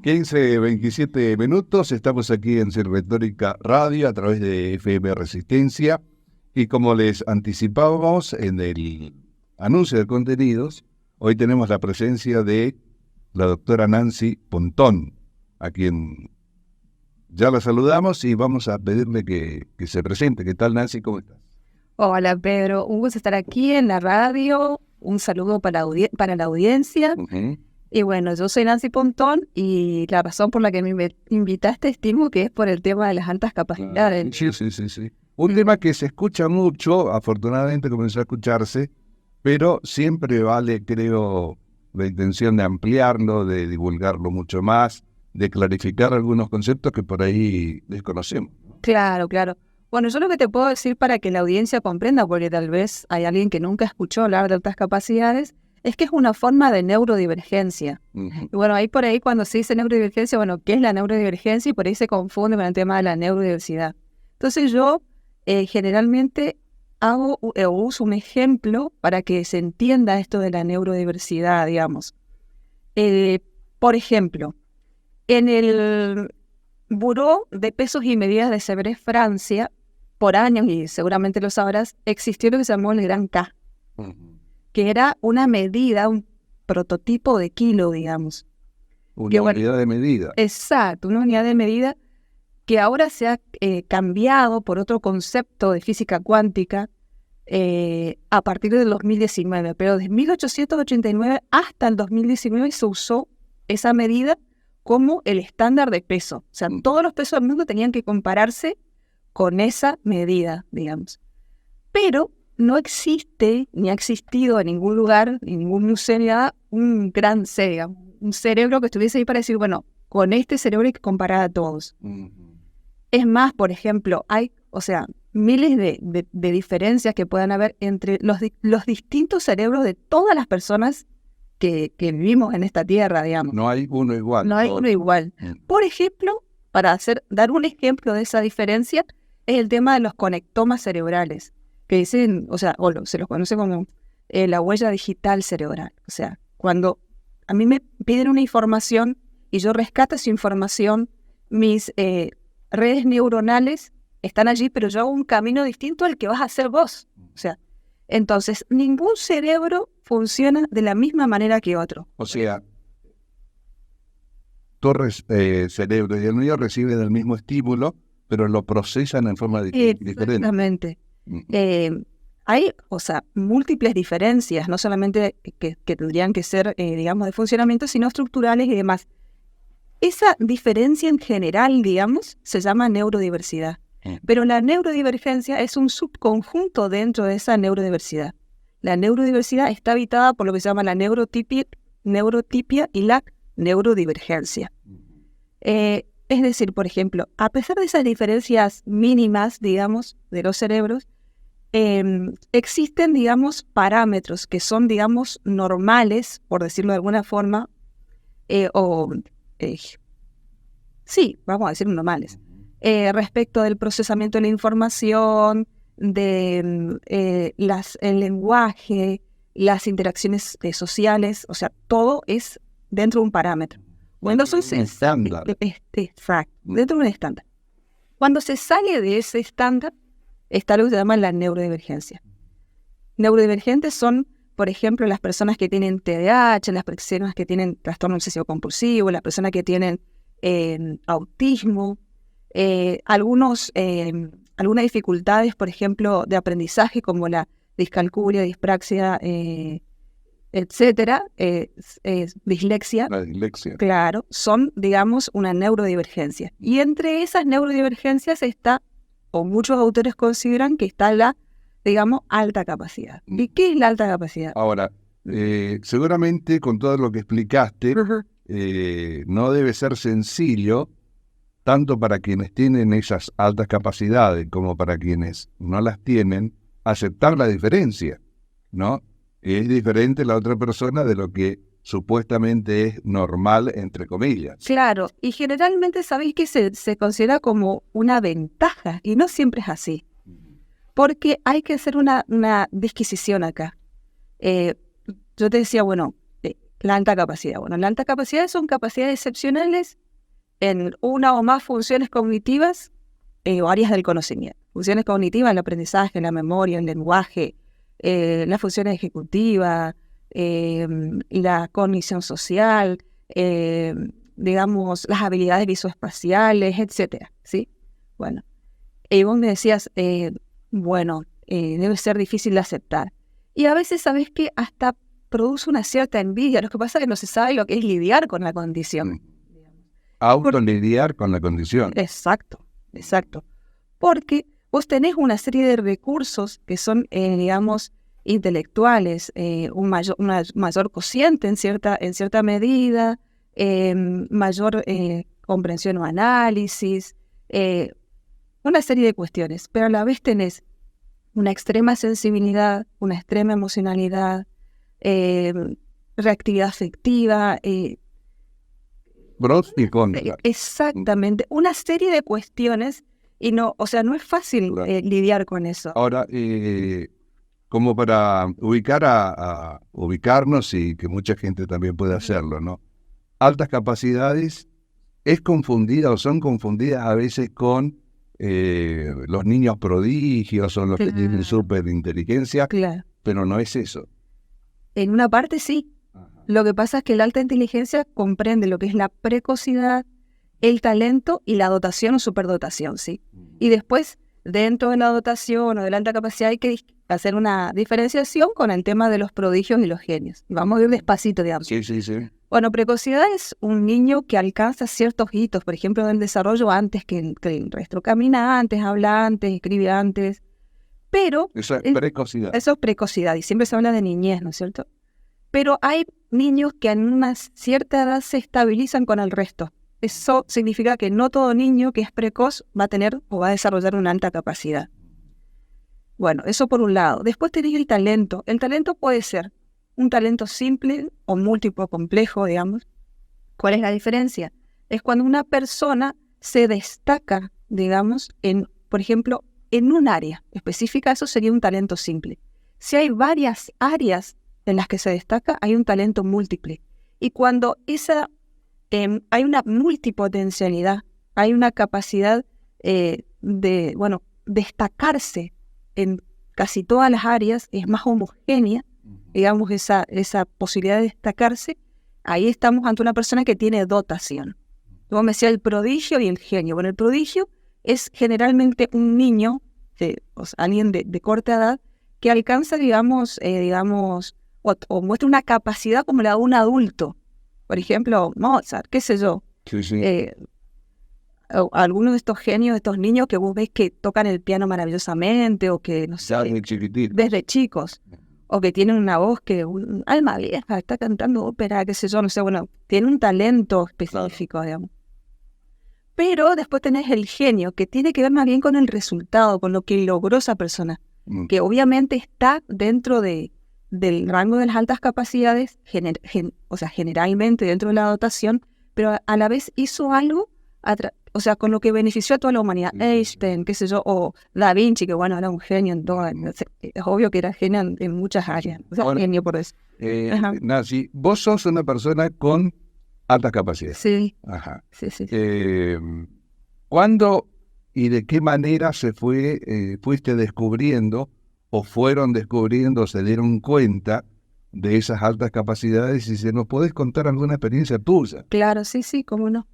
15:27 minutos, estamos aquí en Retórica Radio a través de FM Resistencia y como les anticipábamos en el anuncio de contenidos, hoy tenemos la presencia de la doctora Nancy Pontón, a quien ya la saludamos y vamos a pedirle que se presente. ¿Qué tal, Nancy? ¿Cómo estás? Hola, Pedro. Un gusto estar aquí en la radio. Un saludo para la audiencia. Uh-huh. Y bueno, yo soy Nancy Pontón y la razón por la que me invitaste, estimo que es por el tema de las altas capacidades. Sí. Un tema que se escucha mucho, afortunadamente comenzó a escucharse, pero siempre vale, creo, la intención de ampliarlo, de divulgarlo mucho más, de clarificar algunos conceptos que por ahí desconocemos. Claro. Bueno, yo lo que te puedo decir para que la audiencia comprenda, porque tal vez hay alguien que nunca escuchó hablar de altas capacidades, es que es una forma de neurodivergencia. Uh-huh. Y bueno, ahí por ahí cuando se dice neurodivergencia, bueno, ¿qué es la neurodivergencia? Y por ahí se confunde con el tema de la neurodiversidad. Entonces yo generalmente uso un ejemplo para que se entienda esto de la neurodiversidad, digamos. Por ejemplo, en el Buró de Pesos y Medidas de Sevres, Francia, por años, y seguramente lo sabrás, existió lo que se llamó el Gran K. Uh-huh. Que era una medida, un prototipo de kilo, digamos. Una unidad de medida. Exacto, una unidad de medida que ahora se ha cambiado por otro concepto de física cuántica a partir del 2019, pero desde 1889 hasta el 2019 se usó esa medida como el estándar de peso. O sea, todos los pesos del mundo tenían que compararse con esa medida, digamos. Pero no existe, ni ha existido en ningún lugar, en ningún museo, ni nada, un gran cerebro, un cerebro que estuviese ahí para decir, bueno, con este cerebro hay que comparar a todos. Uh-huh. Es más, por ejemplo, hay, miles de diferencias que puedan haber entre los distintos cerebros de todas las personas que vivimos en esta tierra, digamos. No hay uno igual. No hay uno igual. Por ejemplo, para dar un ejemplo de esa diferencia, es el tema de los conectomas cerebrales, que dicen, se los conoce como la huella digital cerebral. O sea, cuando a mí me piden una información y yo rescato esa información, mis redes neuronales están allí, pero yo hago un camino distinto al que vas a hacer vos. O sea, entonces, ningún cerebro funciona de la misma manera que otro. O sea, tu cerebro y el mío reciben el mismo estímulo, pero lo procesan en forma diferente. Exactamente. Hay, múltiples diferencias, no solamente que tendrían que ser, de funcionamiento, sino estructurales y demás. Esa diferencia en general, digamos, se llama neurodiversidad. Pero la neurodivergencia es un subconjunto dentro de esa neurodiversidad. La neurodiversidad está habitada por lo que se llama la neurotipia y la neurodivergencia. Es decir, por ejemplo, a pesar de esas diferencias mínimas, digamos, de los cerebros, existen, digamos, parámetros que son, digamos, normales, por decirlo de alguna forma, sí, vamos a decir normales, respecto del procesamiento de la información, de el lenguaje, las interacciones sociales, o sea, todo es dentro de un parámetro. Cuando son estándar. Exacto, dentro de un estándar. Cuando se sale de ese estándar, está lo que se llama la neurodivergencia. Neurodivergentes son, por ejemplo, las personas que tienen TDAH, las personas que tienen trastorno obsesivo compulsivo, las personas que tienen autismo, algunas dificultades, por ejemplo, de aprendizaje como la discalculia, dispraxia, etcétera, dislexia. La dislexia. Claro, son, digamos, una neurodivergencia. Y entre esas neurodivergencias está, o muchos autores consideran que está la, digamos, alta capacidad. ¿Y qué es la alta capacidad? Ahora, seguramente con todo lo que explicaste, no debe ser sencillo, tanto para quienes tienen esas altas capacidades como para quienes no las tienen, aceptar la diferencia, ¿no? Es diferente la otra persona de lo que supuestamente es normal, entre comillas. Claro, y generalmente sabéis que se considera como una ventaja, y no siempre es así, porque hay que hacer una disquisición acá. Yo te decía, bueno, la alta capacidad. Bueno, la alta capacidad son capacidades excepcionales en una o más funciones cognitivas o áreas del conocimiento. Funciones cognitivas, el aprendizaje, la memoria, el lenguaje, las funciones ejecutivas, la cognición social, digamos, las habilidades visoespaciales, etcétera, ¿sí? Bueno, y vos me decías, debe ser difícil de aceptar. Y a veces, ¿sabes qué? Hasta produce una cierta envidia. Lo que pasa es que no se sabe lo que es lidiar con la condición. Autolidiar con la condición. Exacto. Porque vos tenés una serie de recursos que son, digamos, intelectuales, una mayor cociente en cierta medida, mayor comprensión o análisis, una serie de cuestiones, pero a la vez tenés una extrema sensibilidad, una extrema emocionalidad, reactividad afectiva. Pros y contras. Exactamente, una serie de cuestiones y no es fácil lidiar con eso. Ahora, como para ubicarnos y que mucha gente también puede hacerlo, ¿no? Altas capacidades es confundida o son confundidas a veces con los niños prodigios o los que tienen superinteligencia, pero no es eso. En una parte sí. Ajá. Lo que pasa es que la alta inteligencia comprende lo que es la precocidad, el talento y la dotación o superdotación, ¿sí? Y después, dentro de la dotación o de la alta capacidad hay que hacer una diferenciación con el tema de los prodigios y los genios. Vamos a ir despacito, digamos. Sí. Bueno, precocidad es un niño que alcanza ciertos hitos, por ejemplo, del desarrollo antes que el resto. Camina antes, habla antes, escribe antes, pero... Eso es precocidad. Eso es precocidad, y siempre se habla de niñez, ¿no es cierto? Pero hay niños que en una cierta edad se estabilizan con el resto. Eso significa que no todo niño que es precoz va a tener o va a desarrollar una alta capacidad. Bueno, eso por un lado. Después tenés el talento. El talento puede ser un talento simple o múltiplo complejo, digamos. ¿Cuál es la diferencia? Es cuando una persona se destaca, digamos, por ejemplo, en un área específica. Eso sería un talento simple. Si hay varias áreas en las que se destaca, hay un talento múltiple. Y cuando hay una multipotencialidad, hay una capacidad de destacarse en casi todas las áreas, es más homogénea, digamos, esa posibilidad de destacarse, ahí estamos ante una persona que tiene dotación. Como me decía, el prodigio y el genio. Bueno, el prodigio es generalmente un niño, alguien de corta edad, que alcanza, digamos, o muestra una capacidad como la de un adulto. Por ejemplo, Mozart, qué sé yo. Sí. Algunos de estos genios, de estos niños que vos ves que tocan el piano maravillosamente, o que, no sé, desde chicos, o que tienen una voz que, un alma vieja, está cantando ópera, qué sé yo, no sé, bueno, tiene un talento específico, digamos. Pero después tenés el genio, que tiene que ver más bien con el resultado, con lo que logró esa persona, que obviamente está dentro del rango de las altas capacidades, generalmente dentro de la dotación, pero a la vez hizo algo, con lo que benefició a toda la humanidad. Einstein, qué sé yo, o Da Vinci, que bueno, era un genio en todo, es obvio que era genio en muchas áreas, genio por eso. Nancy, vos sos una persona con altas capacidades. Sí. Ajá. Sí. ¿Cuándo y de qué manera fuiste descubriendo o fueron descubriendo, se dieron cuenta de esas altas capacidades? Y si nos podés contar alguna experiencia tuya. Claro, sí, cómo no.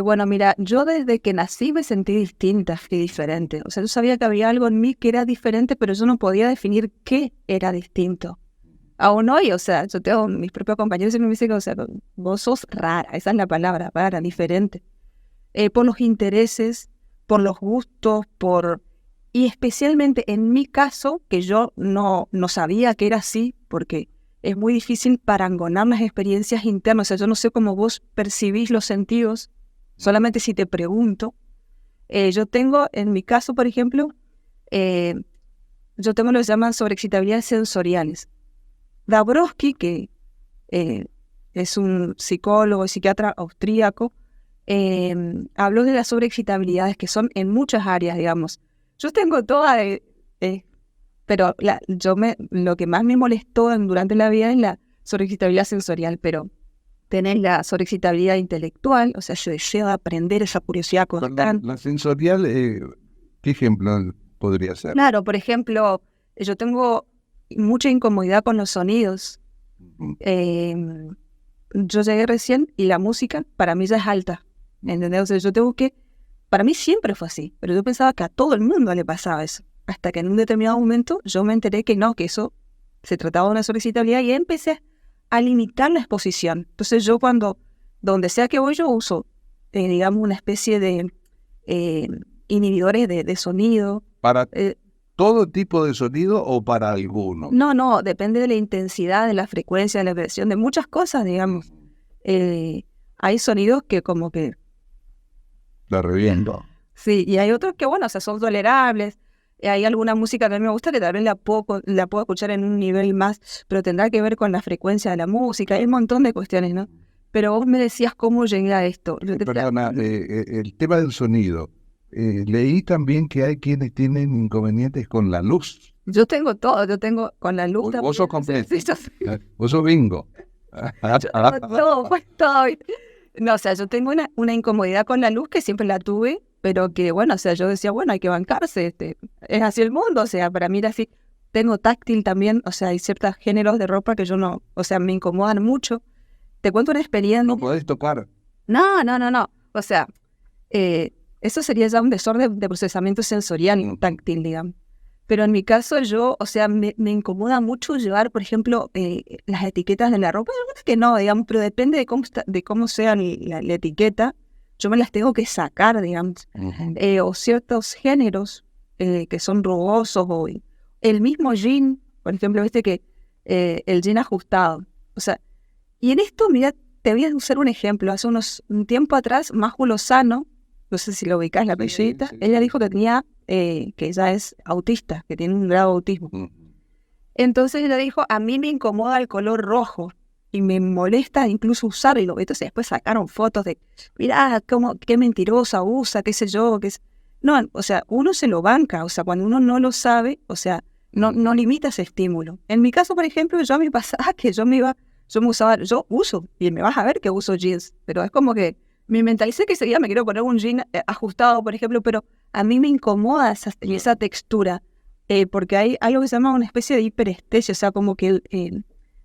Bueno, mira, yo desde que nací me sentí distinta y diferente. O sea, yo sabía que había algo en mí que era diferente, pero yo no podía definir qué era distinto. Aún hoy, yo tengo mis propios compañeros y me dicen que, vos sos rara, esa es la palabra, rara, diferente. Por los intereses, por los gustos, y especialmente en mi caso, que yo no sabía que era así, porque es muy difícil parangonar las experiencias internas. O sea, yo no sé cómo vos percibís los sentidos, solamente si te pregunto. Yo tengo, en mi caso, por ejemplo, yo tengo lo que se llaman sobreexcitabilidades sensoriales. Dabrowski, que es un psicólogo y psiquiatra austríaco, habló de las sobreexcitabilidades que son en muchas áreas, digamos. Yo tengo todas, pero lo que más me molestó durante la vida es sobreexcitabilidad sensorial, pero tenés la sobreexcitabilidad intelectual, o sea, ese deseo de aprender, esa curiosidad constante. La sensorial, ¿qué ejemplo podría ser? Claro, por ejemplo, yo tengo mucha incomodidad con los sonidos. Yo llegué recién y la música para mí ya es alta, ¿entendés? O sea, yo tengo que... Para mí siempre fue así, pero yo pensaba que a todo el mundo le pasaba eso. Hasta que en un determinado momento yo me enteré que no, que eso se trataba de una sobreexcitabilidad y empecé a limitar la exposición. Entonces yo donde sea que voy, yo uso, digamos, una especie de inhibidores de sonido. ¿Para todo tipo de sonido o para alguno? No, depende de la intensidad, de la frecuencia, de la presión, de muchas cosas, digamos. Hay sonidos que como que... La reviento. Sí, y hay otros que, bueno, o sea, son tolerables. Hay alguna música que a mí me gusta que también la puedo escuchar en un nivel más, pero tendrá que ver con la frecuencia de la música. Hay un montón de cuestiones, ¿no? Pero vos me decías cómo llegué a esto. Perdona, el tema del sonido. Leí también que hay quienes tienen inconvenientes con la luz. Yo tengo todo, yo tengo con la luz. Vos sos completo. Sí, Vos sos bingo. Todo, pues todo. No, o sea, yo tengo una incomodidad con la luz que siempre la tuve, pero que, bueno, o sea, yo decía, bueno, hay que bancarse, es así el mundo, o sea, para mí era así. Tengo táctil también, o sea, hay ciertos géneros de ropa que yo no, o sea, me incomodan mucho. Te cuento una experiencia. No podés tocar. No, o sea, eso sería ya un desorden de procesamiento sensorial táctil, digamos. Pero en mi caso yo, o sea, me incomoda mucho llevar, por ejemplo, las etiquetas de la ropa. Es que no, digamos, pero depende de cómo sea la etiqueta. Yo me las tengo que sacar, digamos. O ciertos géneros que son rugosos. O el mismo jean, por ejemplo, viste que el jean ajustado. O sea, y en esto, mira, te voy a usar un ejemplo. Hace un tiempo atrás, Májo Lozano, no sé si lo ubicás, la periodista, sí. Ella dijo que tenía, que ella es autista, que tiene un grado de autismo. Entonces ella dijo, a mí me incomoda el color rojo y me molesta incluso usarlo. Entonces después sacaron fotos de, mirá, qué mentirosa usa, qué sé yo. No, o sea, uno se lo banca, o sea, cuando uno no lo sabe, o sea, no limita ese estímulo. En mi caso, por ejemplo, yo me pasaba que yo uso, y me vas a ver que uso jeans, pero es como que me mentalicé que ese día me quiero poner un jean ajustado, por ejemplo, pero a mí me incomoda esa textura, porque hay algo que se llama una especie de hiperestesia, o sea, como que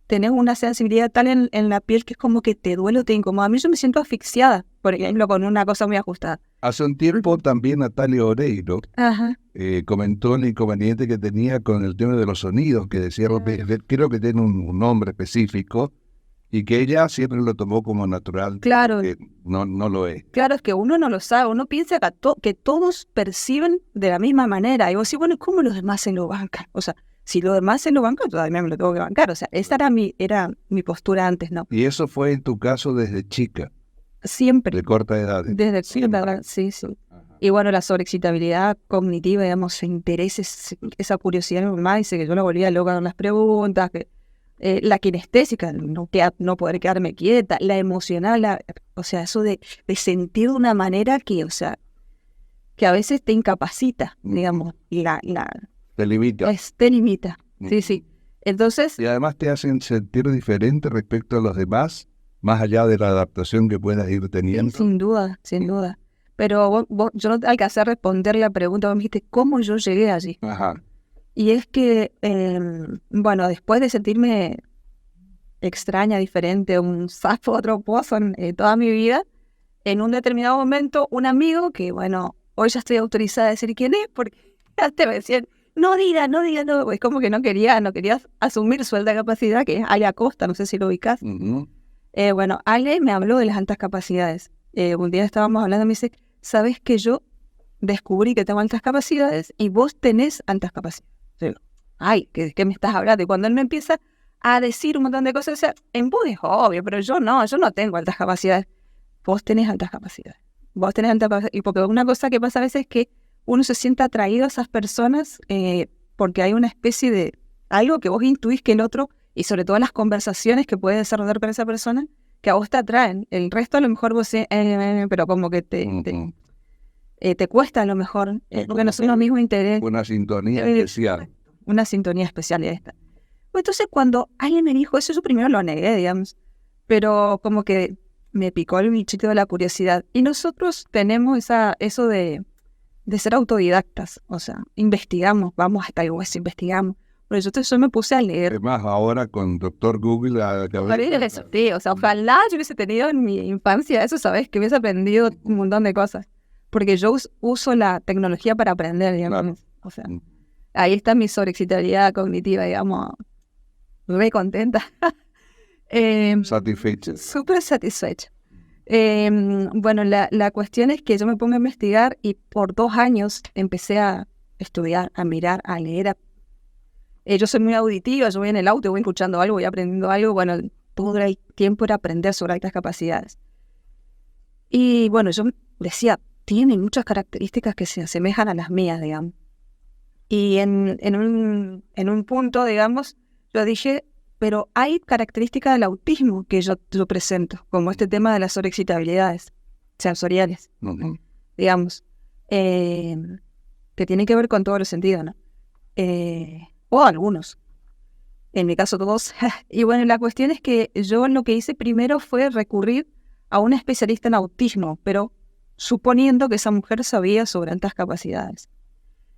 tenés una sensibilidad tal en la piel que es como que te duele o te incomoda. A mí yo me siento asfixiada, por ejemplo, con una cosa muy ajustada. Hace un tiempo también Natalia Oreiro comentó el inconveniente que tenía con el tema de los sonidos, que decía, creo que tiene un nombre específico, y que ella siempre lo tomó como natural. Claro. Que no lo es. Claro, es que uno no lo sabe, uno piensa que todos perciben de la misma manera. Y vos decís, bueno, ¿cómo los demás se lo bancan? O sea, si los demás se lo bancan, todavía me lo tengo que bancar. O sea, esa era mi postura antes, ¿no? Y eso fue en tu caso desde chica. Siempre. De corta edad. Desde siempre, sí. Ajá. Y bueno, la sobreexcitabilidad cognitiva, digamos, ese interés, esa curiosidad en mi mamá, dice que yo la volvía loca con las preguntas, que la kinestésica, no poder quedarme quieta, la emocional, o sea, eso de sentir de una manera que, o sea, que a veces te incapacita, digamos, te limita. Te limita, sí. Entonces... Y además te hacen sentir diferente respecto a los demás, más allá de la adaptación que puedas ir teniendo. Sí, sin duda. Pero yo no alcancé a responder la pregunta, vos me dijiste, ¿cómo yo llegué allí? Ajá. Y es que, bueno, después de sentirme extraña, diferente, un sapo, otro pozo en toda mi vida, en un determinado momento, un amigo que, bueno, hoy ya estoy autorizada a decir quién es, porque antes me decían, no diga, es como que no quería asumir su alta capacidad, que es Ale Acosta, no sé si lo ubicás. Bueno, Ale me habló de las altas capacidades. Un día estábamos hablando y me dice, ¿sabes que yo descubrí que tengo altas capacidades y vos tenés altas capacidades? Yo digo, ay, ¿qué me estás hablando? Y cuando él me empieza a decir un montón de cosas, o sea, en vos es obvio, pero yo no tengo altas capacidades. Vos tenés altas capacidades. Y porque una cosa que pasa a veces es que uno se siente atraído a esas personas porque hay una especie de algo que vos intuís que el otro, y sobre todo las conversaciones que puedes desarrollar con esa persona, que a vos te atraen. El resto a lo mejor vos pero como que te cuesta a lo mejor, porque no son los mismos intereses. Una sintonía especial. Una sintonía especial y esta. Entonces, cuando alguien me dijo eso, yo primero lo negué, digamos, pero como que me picó el bichito de la curiosidad. Y nosotros tenemos eso de ser autodidactas, o sea, investigamos, vamos hasta el hueso, investigamos. Por eso yo me puse a leer. Además, ahora con Doctor Google Sí, o sea, ojalá yo hubiese tenido en mi infancia eso, ¿sabes? Que hubiese aprendido un montón de cosas. Porque yo uso la tecnología para aprender, digamos. Claro. O sea, ahí está mi sobreexcitabilidad cognitiva, digamos, re contenta. Satisfecha. Súper satisfecha. Bueno, la cuestión es que yo me pongo a investigar y por 2 años empecé a estudiar, a mirar, a leer. Yo soy muy auditiva, yo voy en el auto, voy escuchando algo, voy aprendiendo algo. Bueno, todo el tiempo era aprender sobre altas capacidades. Y bueno, yo decía, tiene muchas características que se asemejan a las mías, digamos. Y en un punto, digamos, yo dije, pero hay características del autismo que yo presento, como este tema de las sobreexcitabilidades sensoriales, digamos, que tienen que ver con todos los sentidos, ¿no? O algunos, en mi caso todos. Y bueno, la cuestión es que yo lo que hice primero fue recurrir a una especialista en autismo, pero suponiendo que esa mujer sabía sobre altas capacidades.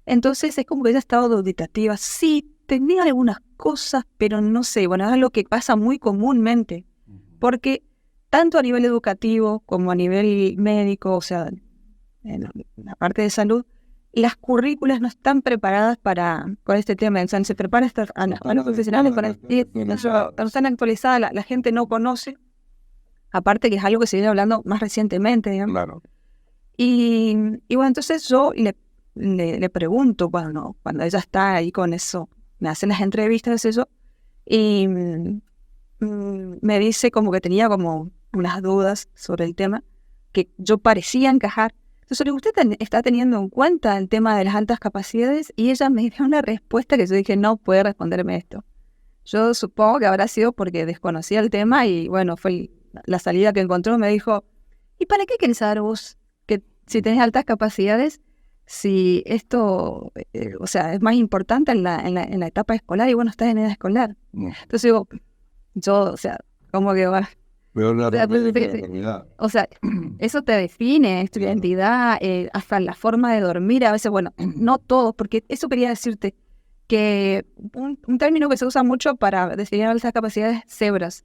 Entonces es como que ella estaba dubitativa. Sí, tenía algunas cosas, pero no sé, bueno, es lo que pasa muy comúnmente, porque tanto a nivel educativo como a nivel médico, o sea, en la parte de salud, las currículas no están preparadas con este tema. O sea, se prepara a los profesionales, no están actualizadas, la gente no conoce, aparte que es algo que se viene hablando más recientemente, digamos. Claro. Y bueno, entonces yo le pregunto, cuando ella está ahí con eso, me hacen las entrevistas, eso, y me dice como que tenía como unas dudas sobre el tema, que yo parecía encajar. Entonces le digo, ¿usted está teniendo en cuenta el tema de las altas capacidades? Y ella me dio una respuesta que yo dije, no puede responderme esto. Yo supongo que habrá sido porque desconocía el tema y bueno, fue la salida que encontró. Me dijo, ¿y para qué querés saber vos que si tenés altas capacidades, si esto, o sea, es más importante en la etapa escolar? Y bueno, estás en edad escolar. Entonces digo, yo, o sea, como que va. O sea, eso te define, es tu identidad, hasta la forma de dormir. A veces, bueno, no todos, porque eso quería decirte, que un término que se usa mucho para definir altas capacidades es cebras.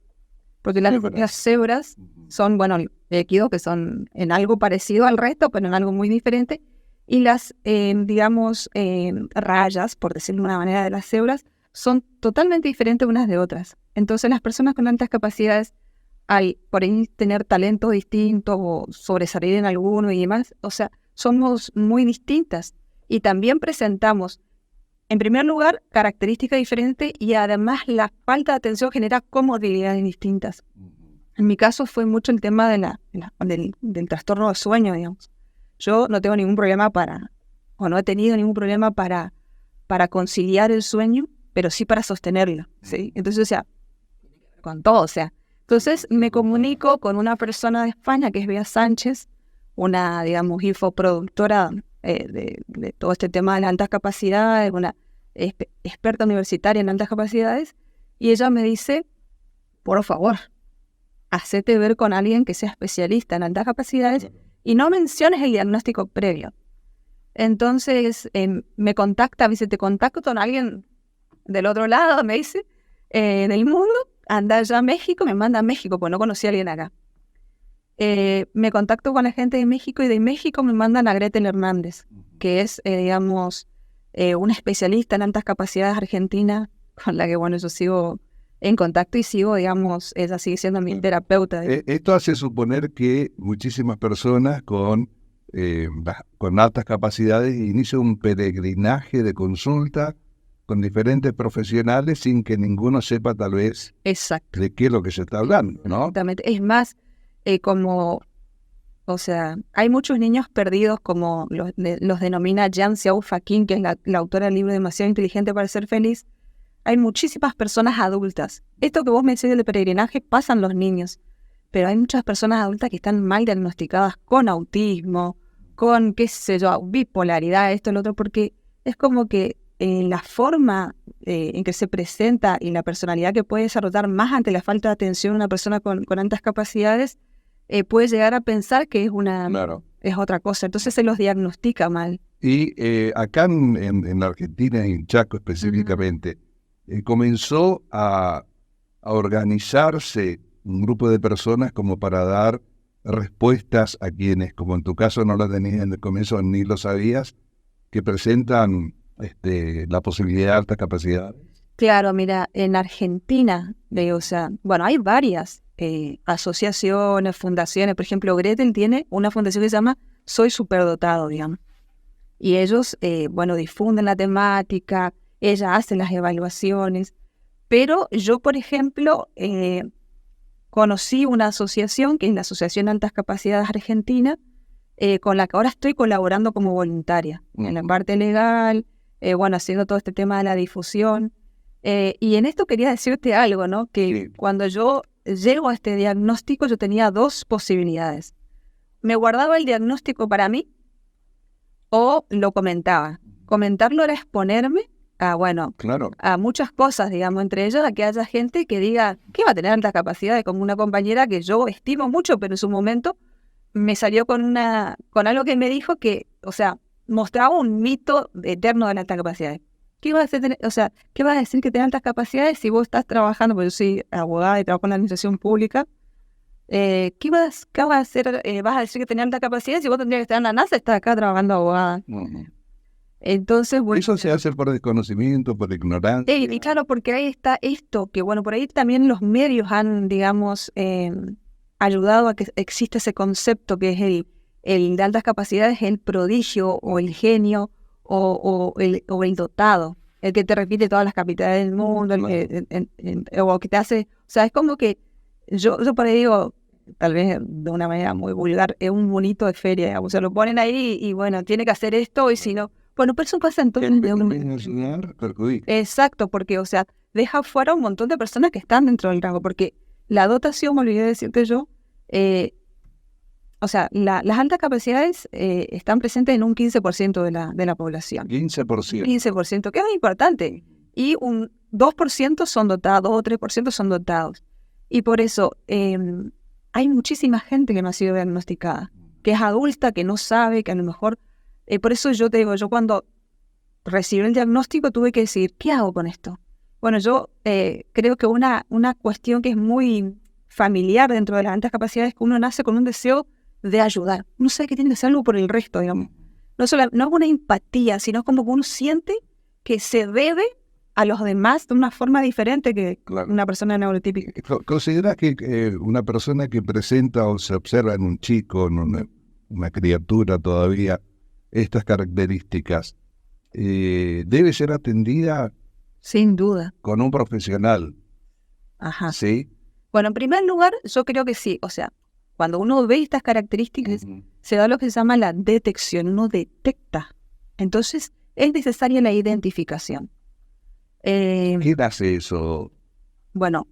Porque las cebras son, bueno, equidos que son en algo parecido al resto, pero en algo muy diferente. Y las, digamos, rayas, por decirlo de una manera, de las cebras, son totalmente diferentes unas de otras. Entonces, las personas con altas capacidades, al por ahí tener talentos distintos o sobresalir en alguno y demás, o sea, somos muy distintas. Y también presentamos, en primer lugar, características diferentes y además la falta de atención genera comorbilidades distintas. En mi caso fue mucho el tema del trastorno de sueño, digamos. Yo no tengo ningún problema no he tenido ningún problema para conciliar el sueño, pero sí para sostenerlo, ¿sí? Entonces, o sea, con todo, o sea. Entonces me comunico con una persona de España, que es Bea Sánchez, una, digamos, infoproductora de todo este tema de las altas capacidades, una experta universitaria en altas capacidades, y ella me dice, por favor, hacete ver con alguien que sea especialista en altas capacidades y no menciones el diagnóstico previo. Entonces me contacta, me dice, te contacto con alguien del otro lado, me dice, del mundo, anda allá a México, me manda a México, pues no conocí a alguien acá. Me contacto con la gente de México y de México me mandan a Gretel Hernández, que es, digamos, una especialista en altas capacidades argentina, con la que, bueno, yo sigo en contacto y sigo, digamos, ella sigue siendo mi terapeuta. Esto hace suponer que muchísimas personas con altas capacidades inician un peregrinaje de consulta con diferentes profesionales sin que ninguno sepa tal vez Exacto. de qué es lo que se está hablando, ¿no? Exactamente. Es más, o sea, hay muchos niños perdidos, como los denomina Jan Xiaofa Qin, que es la autora del libro Demasiado inteligente para ser feliz. Hay muchísimas personas adultas. Esto que vos mencionas del peregrinaje pasan los niños, pero hay muchas personas adultas que están mal diagnosticadas con autismo, con, qué sé yo, bipolaridad, esto, lo otro, porque es como que la forma en que se presenta y la personalidad que puede desarrollar más ante la falta de atención una persona con altas capacidades, puede llegar a pensar que es otra cosa. Entonces se los diagnostica mal. Y acá en la Argentina, en Chaco específicamente, comenzó a organizarse un grupo de personas como para dar respuestas a quienes, como en tu caso no lo tenías en el comienzo ni lo sabías, que presentan la posibilidad de alta capacidad. Claro, mira, en Argentina, hay varias asociaciones, fundaciones. Por ejemplo, Gretel tiene una fundación que se llama Soy Superdotado, digamos. Y ellos, difunden la temática, ella hace las evaluaciones. Pero yo, por ejemplo, conocí una asociación, que es la Asociación Altas Capacidades Argentina, con la que ahora estoy colaborando como voluntaria, en la parte legal, haciendo todo este tema de la difusión. Y en esto quería decirte algo, ¿no? Que cuando yo llego a este diagnóstico, yo tenía dos posibilidades. Me guardaba el diagnóstico para mí o lo comentaba. Comentarlo era exponerme a muchas cosas, digamos, entre ellas a que haya gente que diga que va a tener altas capacidades, como una compañera que yo estimo mucho, pero en su momento me salió con algo que me dijo que, mostraba un mito eterno de la alta capacidad. ¿Qué vas a decir que tenés altas capacidades si vos estás trabajando? Porque yo soy abogada y trabajo en la administración pública. ¿Qué vas a hacer? ¿Vas a decir que tenés altas capacidades si vos tendrías que estar en la NASA y estás acá trabajando abogada? Entonces, eso se hace por desconocimiento, por ignorancia. Y claro, porque ahí está esto, que por ahí también los medios han, digamos, ayudado a que exista ese concepto que es el de altas capacidades, el prodigio o el genio o el dotado, el que te repite todas las capitales del mundo, o que te hace, es como que yo por ahí digo, tal vez de una manera muy vulgar, es un monito de feria, digamos, se lo ponen ahí y tiene que hacer esto y si no, pero eso pasa en todo el mundo. Exacto, porque, deja fuera un montón de personas que están dentro del rango, porque la dotación, me olvidé de decirte yo, las altas capacidades están presentes en un 15% de la población. 15%. 15%, que es muy importante. Y un 2% son dotados, o 3% son dotados. Y por eso hay muchísima gente que no ha sido diagnosticada, que es adulta, que no sabe, que a lo mejor... por eso yo te digo, yo cuando recibí el diagnóstico tuve que decir, ¿qué hago con esto? Bueno, yo creo que una cuestión que es muy familiar dentro de las altas capacidades es que uno nace con un deseo de ayudar. Uno sabe que tiene que hacer algo por el resto, digamos. No es una empatía, sino como que uno siente que se debe a los demás de una forma diferente que una persona neurotípica. ¿Consideras que una persona que presenta o se observa en un chico, en una criatura todavía, estas características, debe ser atendida? Sin duda. Con un profesional. Ajá. ¿Sí? Bueno, en primer lugar, yo creo que sí. Cuando uno ve estas características, se da lo que se llama la detección. Uno detecta. Entonces, es necesaria la identificación. ¿Qué hace eso? Bueno,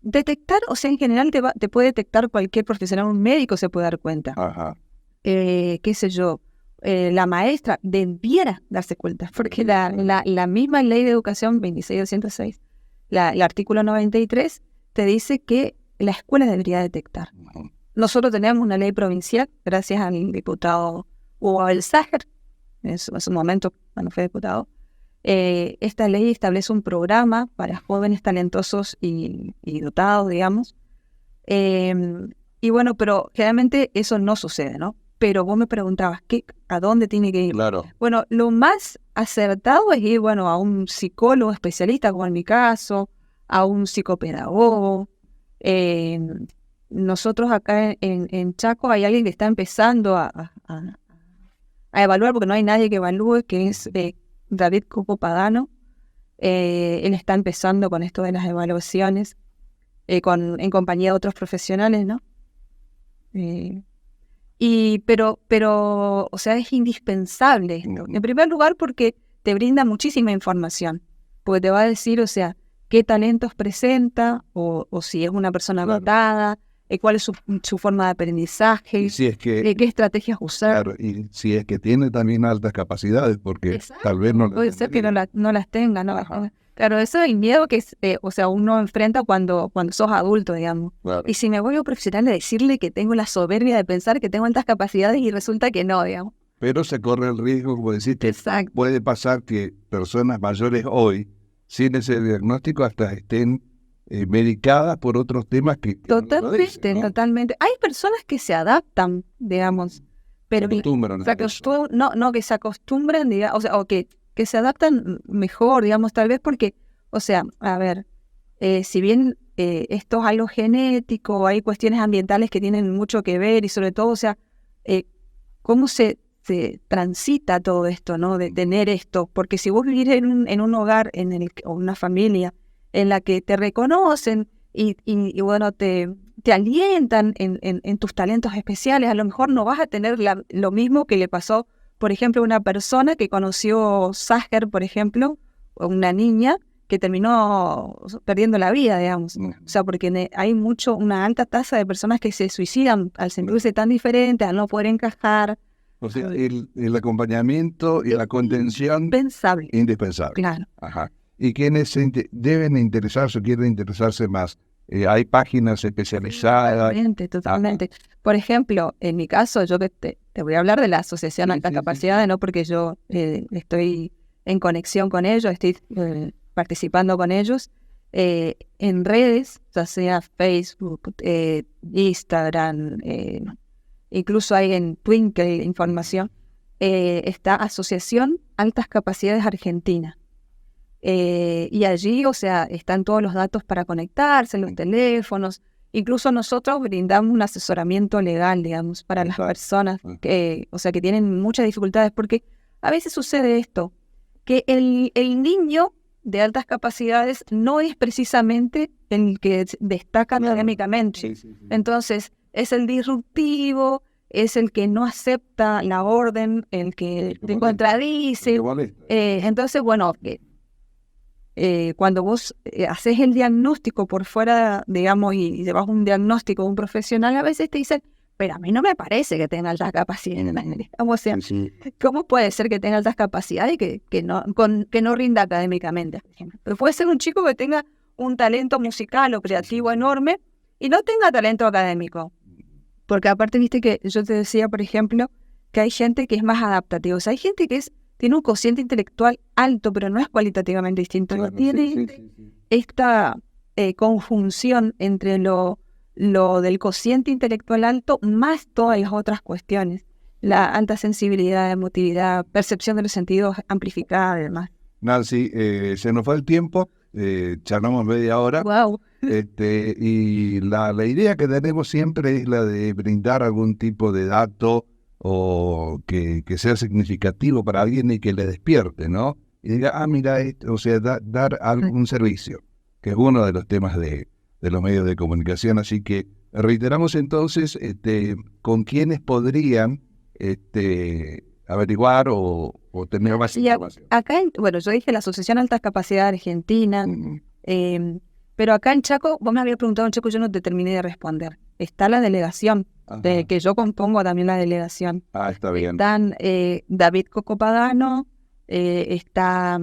detectar, en general te puede detectar cualquier profesional, un médico se puede dar cuenta. Ajá. Qué sé yo, la maestra debiera darse cuenta, porque la misma ley de educación 26206, el artículo 93, te dice que la escuela debería detectar. Nosotros tenemos una ley provincial, gracias al diputado Hugo Alzáger, en su momento, cuando fue diputado. Esta ley establece un programa para jóvenes talentosos y dotados, digamos. Pero generalmente eso no sucede, ¿no? Pero vos me preguntabas, ¿a dónde tiene que ir? Claro. Bueno, lo más acertado es ir, a un psicólogo especialista, como en mi caso, a un psicopedagogo. Nosotros acá en Chaco hay alguien que está empezando a evaluar, porque no hay nadie que evalúe, que es David Cupo Pagano. Él está empezando con esto de las evaluaciones, en compañía de otros profesionales, ¿no? Pero es indispensable esto. En primer lugar, porque te brinda muchísima información, porque te va a decir, qué talentos presenta, o si es una persona dotada, cuál es su forma de aprendizaje, Y si es que, qué estrategias usar. claro, y si es que tiene también altas capacidades, porque tal vez no las Puede ser que tendría. no las tenga, ¿no? Ajá. Claro, eso es el miedo que o sea, uno enfrenta cuando sos adulto, digamos. Claro. Y si me vuelvo profesional, de decirle que tengo la soberbia de pensar que tengo altas capacidades y resulta que no, digamos. Pero se corre el riesgo, como decís, que Exacto. puede pasar que personas mayores hoy, sin ese diagnóstico, hasta estén medicadas por otros temas que no lo Totalmente, dicen, ¿no? totalmente. Hay personas que se adaptan, digamos, pero Se acostumbran a eso. no, que se acostumbran, digamos, o sea, o que se adaptan mejor, digamos, tal vez porque, o sea, a ver, si bien esto es algo genético, hay cuestiones ambientales que tienen mucho que ver y sobre todo, o sea, cómo se transita todo esto, ¿no? De tener esto, porque si vos vivís en un hogar, o una familia en la que te reconocen y bueno, te alientan en tus talentos especiales, a lo mejor no vas a tener lo mismo que le pasó, por ejemplo, a una persona que conoció Sager, por ejemplo, o una niña que terminó perdiendo la vida, digamos. O sea, porque hay una alta tasa de personas que se suicidan al sentirse tan diferentes, al no poder encajar. O sea, el acompañamiento y la contención Impensable. indispensable. Claro. Ajá. Y quienes deben interesarse o quieren interesarse más, hay páginas especializadas. Totalmente. Por ejemplo, en mi caso, yo que te voy a hablar de la Asociación Alta Capacidad, no porque yo estoy en conexión con ellos, estoy participando con ellos en redes, ya sea Facebook, Instagram, incluso hay en Twinkle información, está Asociación Altas Capacidades Argentina. Y allí, o sea, están todos los datos para conectarse, los teléfonos. Incluso nosotros brindamos un asesoramiento legal, digamos, para las personas que, o sea, que tienen muchas dificultades, porque a veces sucede esto, que el niño de altas capacidades no es precisamente el que destaca académicamente. Entonces, es el disruptivo, es el que no acepta la orden, el que te contradice. Entonces, bueno, cuando vos haces el diagnóstico por fuera, digamos, y llevas un diagnóstico de un profesional, a veces te dicen, pero a mí no me parece que tenga altas capacidades. O sea, ¿cómo puede ser que tenga altas capacidades y que no rinda académicamente? Por ejemplo? Pero puede ser un chico que tenga un talento musical o creativo enorme y no tenga talento académico. Porque aparte, viste que yo te decía, por ejemplo, que hay gente que es más adaptativa. O sea, hay gente que tiene un cociente intelectual alto, pero no es cualitativamente distinto. Claro, tiene esta conjunción entre lo del cociente intelectual alto más todas las otras cuestiones. La alta sensibilidad, emotividad, percepción de los sentidos amplificada, además. Nancy, se nos fue el tiempo, charlamos media hora. Wow. Y la idea que tenemos siempre es la de brindar algún tipo de dato o que sea significativo para alguien y que le despierte, ¿no? Y diga, mira, o sea, dar algún servicio, que es uno de los temas de los medios de comunicación. Así que reiteramos entonces con quiénes podrían averiguar o tener más información. Acá, bueno, yo dije la Asociación Altas Capacidades Argentina, pero acá en Chaco, vos me habías preguntado en Chaco, yo no te terminé de responder. Está la delegación, que yo compongo también la delegación. Está bien. Están David Cocopadano, está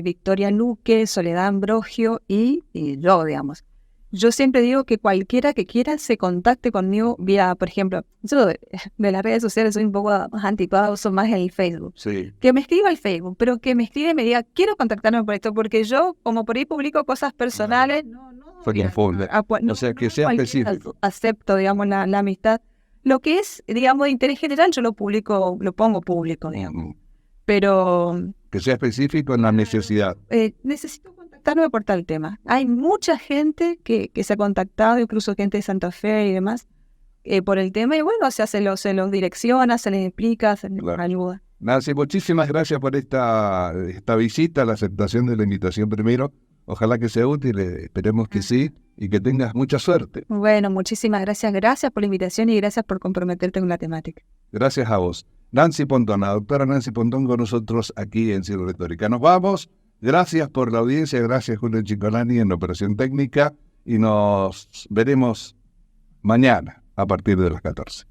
Victoria Luque, Soledad Ambrogio y yo, digamos. Yo siempre digo que cualquiera que quiera se contacte conmigo vía, por ejemplo, yo de las redes sociales soy un poco más anticuada, uso más el Facebook. Sí. Que me escriba al Facebook, pero que me escriba y me diga, quiero contactarme por esto, porque yo, como por ahí publico cosas personales, o sea, que sea específico. Acepto, digamos, la amistad. Lo que es, digamos, de interés general, yo lo pongo público, digamos. Pero que sea específico en la necesidad. Necesito contactarme por tal tema. Hay mucha gente que se ha contactado, incluso gente de Santa Fe y demás, por el tema, y bueno, se los direcciona, se les explica, se les ayuda. Nancy, muchísimas gracias por esta visita, la aceptación de la invitación primero. Ojalá que sea útil, esperemos que sí, y que tengas mucha suerte. Bueno, muchísimas gracias. Gracias por la invitación y gracias por comprometerte con la temática. Gracias a vos. Nancy Pontón, la doctora Nancy Pontón con nosotros aquí en Ciro Retórica. Nos vamos. Gracias por la audiencia, gracias Julio Chicolani en la operación técnica y nos veremos mañana a partir de las 14.